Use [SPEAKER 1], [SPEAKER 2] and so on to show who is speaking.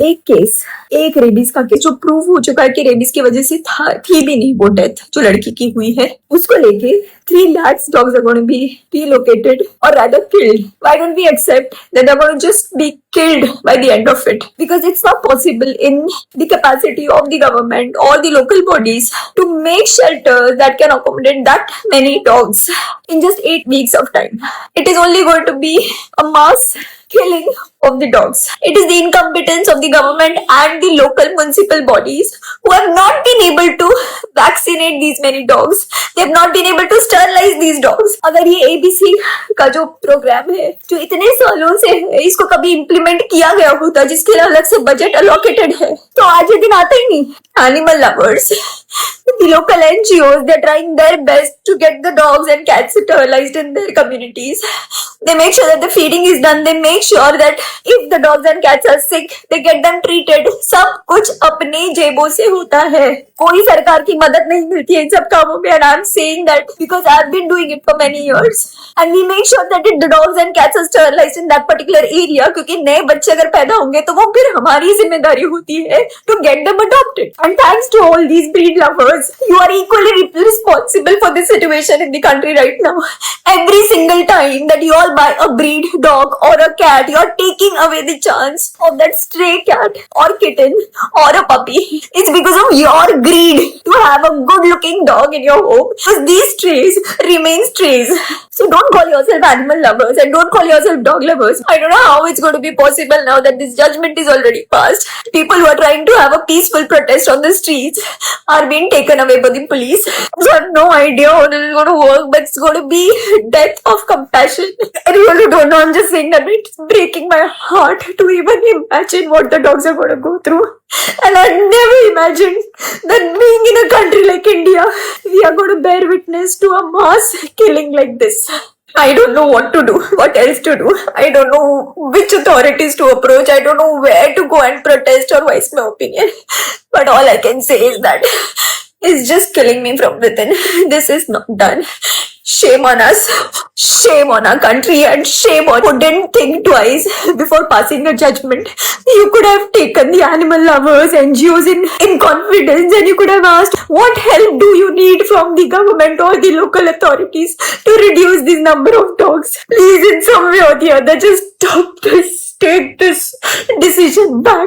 [SPEAKER 1] एक केस, एक रेबीज का केस जो प्रूव हो चुका है कि रेबीज की वजह से थी भी नहीं वो डेथ जो लड़की की हुई है, उसको लेके 3 lakhs dogs are going to be relocated or rather killed. Why don't we accept that they're going to just be killed by the end of it? Because it's not possible in the capacity of the government or the local bodies to make shelters that can accommodate that many dogs in just 8 weeks of time. It is only going to be a mass killing of the dogs. It is the incompetence of the government and the local municipal bodies who have not been able to vaccinate these many dogs. They have not been able to sterilize these dogs. अगर ये ABC का जो programme है जो इतने सालों से है इसको कभी इम्प्लीमेंट किया गया होता जिसके लिए अलग से बजट अलोकेटेड है तो आज ये दिन आता ही नहीं. Animal lovers, the local NGOs, they're trying their best to get the dogs and cats sterilized in their communities. They make sure that the feeding is done. They make sure that if the dogs and cats are sick, they get them treated. सब कुछ अपने जेबों से होता है. कोई सरकार की मदद नहीं मिलती है इन सब कामों में. And I'm saying that because I've been doing it for many years. And we make sure that the dogs and cats are sterilized in that particular area. क्योंकि नए बच्चे अगर पैदा होंगे तो वो फिर हमारी जिम्मेदारी होती है to get them adopted. And thanks to all these breed lovers, you are equally responsible for this situation in the country right now. Every single time that you all buy a breed dog or a cat, you are taking away the chance of that stray cat or kitten or a puppy. It's because of your greed to have a good looking dog in your home. Because these strays remain strays. So don't call yourself animal lovers and don't call yourself dog lovers. I don't know how it's going to be possible now that this judgment is already passed. People who are trying to have a peaceful protest on the streets are being taken away by the police. So I have no idea how this is going to work, but it's going to be death of compassion. I really don't know. I'm just saying that it's breaking my heart to even imagine what the dogs are going to go through. And I never imagined that being in a country like India, we are going to bear witness to a mass killing like this. I don't know what to do, what else to do. I don't know which authorities to approach. I don't know where to go and protest or voice my opinion. But all I can say is that it's just killing me from within. This is not done. Shame on us, shame on our country, and shame on who didn't think twice before passing a judgment. You could have taken the animal lovers, NGOs in confidence, and you could have asked, what help do you need from the government or the local authorities to reduce this number of dogs? Please, in some way or the other, just stop this, take this decision back.